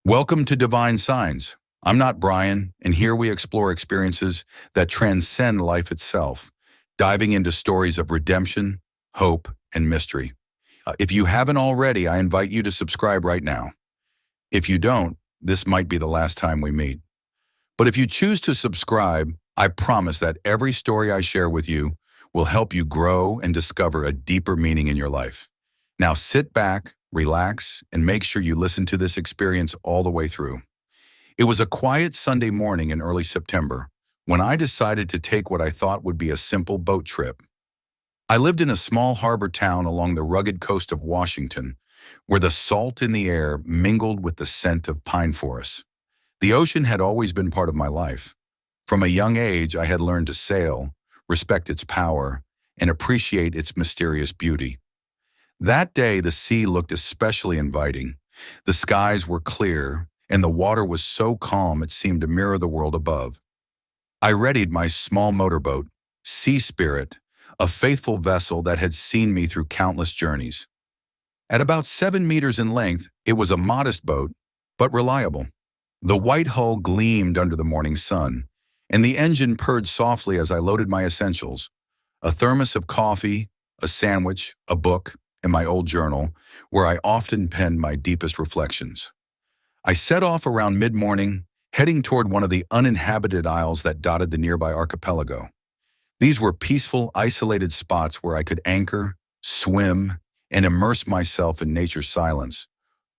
Welcome to Divine Signs. I'm not Brian, and here we explore experiences that transcend life itself, diving into stories of redemption, hope, and mystery. If you haven't already, I invite you to subscribe right now. If you don't, this might be the last time we meet. But if you choose to subscribe, I promise that every story I share with you will help you grow and discover a deeper meaning in your life. Now sit back, relax, and make sure you listen to this experience all the way through. It was a quiet Sunday morning in early September when I decided to take what I thought would be a simple boat trip. I lived in a small harbor town along the rugged coast of Washington, where the salt in the air mingled with the scent of pine forests. The ocean had always been part of my life. From a young age, I had learned to sail, respect its power, and appreciate its mysterious beauty. That day, the sea looked especially inviting. The skies were clear, and the water was so calm it seemed to mirror the world above. I readied my small motorboat, Sea Spirit, a faithful vessel that had seen me through countless journeys. At about 7 meters in length, it was a modest boat, but reliable. The white hull gleamed under the morning sun, and the engine purred softly as I loaded my essentials: a thermos of coffee, a sandwich, a book, and my old journal, where I often penned my deepest reflections. I set off around mid-morning, heading toward one of the uninhabited isles that dotted the nearby archipelago. These were peaceful, isolated spots where I could anchor, swim, and immerse myself in nature's silence,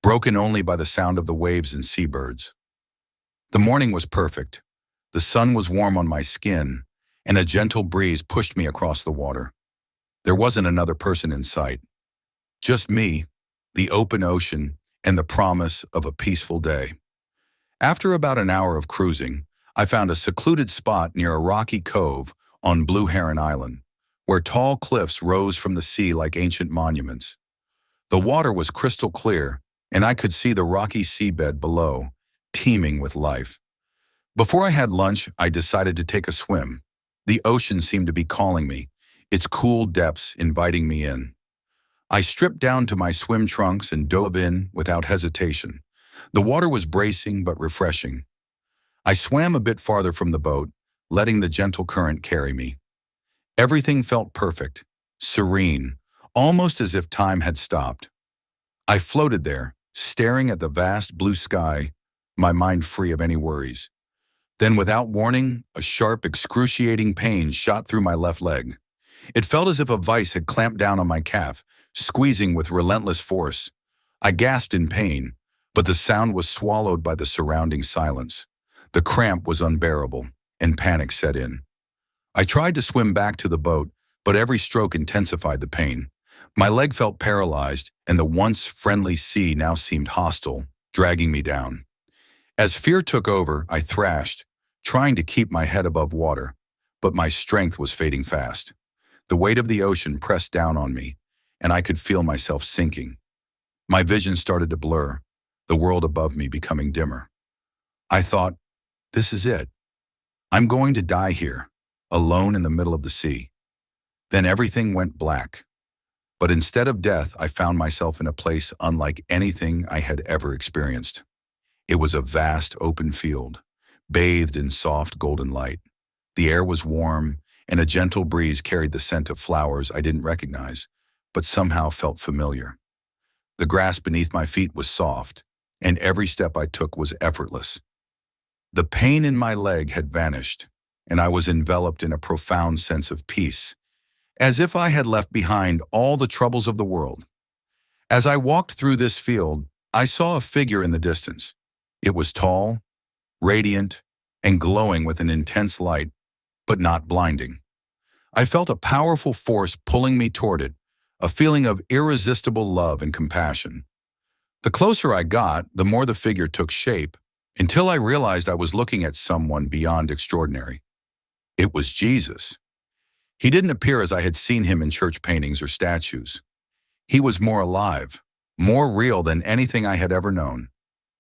broken only by the sound of the waves and seabirds. The morning was perfect. The sun was warm on my skin, and a gentle breeze pushed me across the water. There wasn't another person in sight. Just me, the open ocean, and the promise of a peaceful day. After about an hour of cruising, I found a secluded spot near a rocky cove on Blue Heron Island, where tall cliffs rose from the sea like ancient monuments. The water was crystal clear, and I could see the rocky seabed below, teeming with life. Before I had lunch, I decided to take a swim. The ocean seemed to be calling me, its cool depths inviting me in. I stripped down to my swim trunks and dove in without hesitation. The water was bracing but refreshing. I swam a bit farther from the boat, letting the gentle current carry me. Everything felt perfect, serene, almost as if time had stopped. I floated there, staring at the vast blue sky, my mind free of any worries. Then, without warning, a sharp, excruciating pain shot through my left leg. It felt as if a vice had clamped down on my calf, squeezing with relentless force. I gasped in pain, but the sound was swallowed by the surrounding silence. The cramp was unbearable, and panic set in. I tried to swim back to the boat, but every stroke intensified the pain. My leg felt paralyzed, and the once friendly sea now seemed hostile, dragging me down. As fear took over, I thrashed, trying to keep my head above water, but my strength was fading fast. The weight of the ocean pressed down on me, and I could feel myself sinking. My vision started to blur, the world above me becoming dimmer. I thought, this is it. I'm going to die here, alone in the middle of the sea. Then everything went black. But instead of death, I found myself in a place unlike anything I had ever experienced. It was a vast open field, bathed in soft golden light. The air was warm, and a gentle breeze carried the scent of flowers I didn't recognize, but somehow felt familiar. The grass beneath my feet was soft, and every step I took was effortless. The pain in my leg had vanished, and I was enveloped in a profound sense of peace, as if I had left behind all the troubles of the world. As I walked through this field, I saw a figure in the distance. It was tall, radiant, and glowing with an intense light, but not blinding. I felt a powerful force pulling me toward it, a feeling of irresistible love and compassion. The closer I got, the more the figure took shape, until I realized I was looking at someone beyond extraordinary. It was Jesus. He didn't appear as I had seen him in church paintings or statues. He was more alive, more real than anything I had ever known.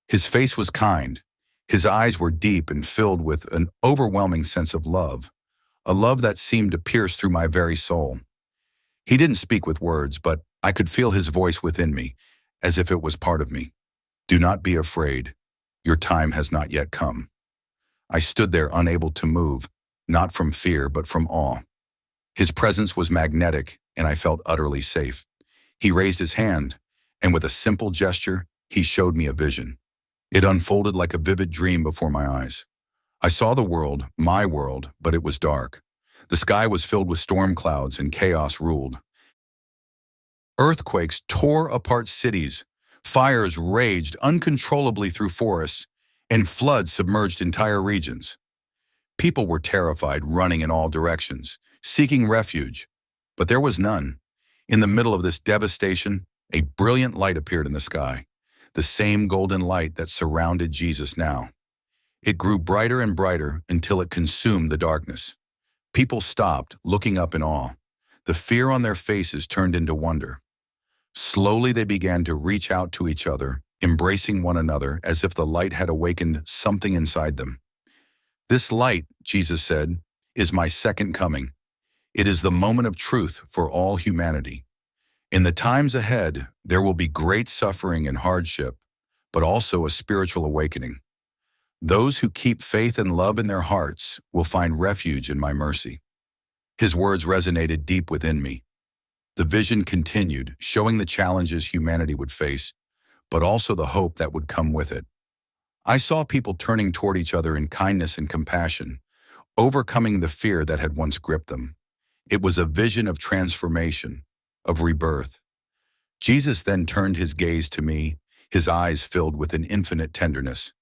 His face was kind. His eyes were deep and filled with an overwhelming sense of love, a love that seemed to pierce through my very soul. He didn't speak with words, but I could feel his voice within me, as if it was part of me. Do not be afraid. Your time has not yet come." I stood there unable to move, not from fear, but from awe. His presence was magnetic, and I felt utterly safe. He raised his hand, and with a simple gesture, he showed me a vision. It unfolded like a vivid dream before my eyes. I saw the world, my world, but it was dark. The sky was filled with storm clouds and chaos ruled. Earthquakes tore apart cities, fires raged uncontrollably through forests, and floods submerged entire regions. People were terrified, running in all directions, seeking refuge, but there was none. In the middle of this devastation, a brilliant light appeared in the sky, the same golden light that surrounded Jesus now. It grew brighter and brighter until it consumed the darkness. People stopped, looking up in awe. The fear on their faces turned into wonder. Slowly they began to reach out to each other, embracing one another as if the light had awakened something inside them. "This light," Jesus said, "is my second coming. It is the moment of truth for all humanity. In the times ahead, there will be great suffering and hardship, but also a spiritual awakening. Those who keep faith and love in their hearts will find refuge in my mercy." His words resonated deep within me. The vision continued, showing the challenges humanity would face, but also the hope that would come with it. I saw people turning toward each other in kindness and compassion, overcoming the fear that had once gripped them. It was a vision of transformation, of rebirth. Jesus then turned his gaze to me, his eyes filled with an infinite tenderness.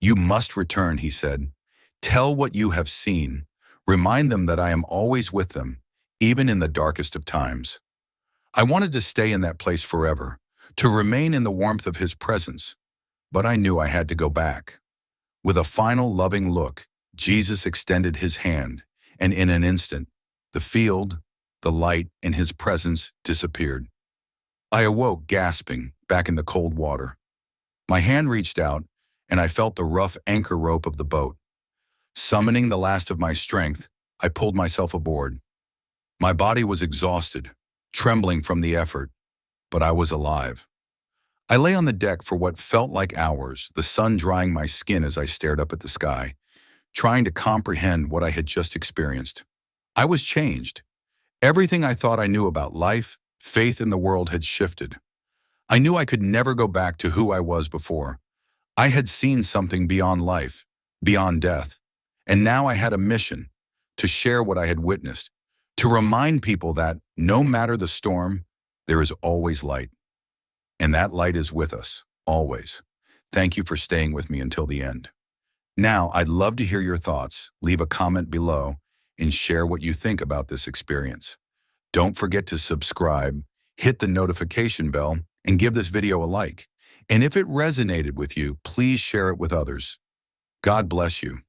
"You must return," he said. "Tell what you have seen. Remind them that I am always with them, even in the darkest of times." I wanted to stay in that place forever, to remain in the warmth of his presence, but I knew I had to go back. With a final loving look, Jesus extended his hand, and in an instant, the field, the light, and his presence disappeared. I awoke gasping, back in the cold water. My hand reached out, and I felt the rough anchor rope of the boat. Summoning the last of my strength, I pulled myself aboard. My body was exhausted, trembling from the effort, but I was alive. I lay on the deck for what felt like hours, the sun drying my skin as I stared up at the sky, trying to comprehend what I had just experienced. I was changed. Everything I thought I knew about life, faith in the world had shifted. I knew I could never go back to who I was before. I had seen something beyond life, beyond death, and now I had a mission: to share what I had witnessed, to remind people that, no matter the storm, there is always light. And that light is with us, always. Thank you for staying with me until the end. Now, I'd love to hear your thoughts. Leave a comment below and share what you think about this experience. Don't forget to subscribe, hit the notification bell, and give this video a like. And if it resonated with you, please share it with others. God bless you.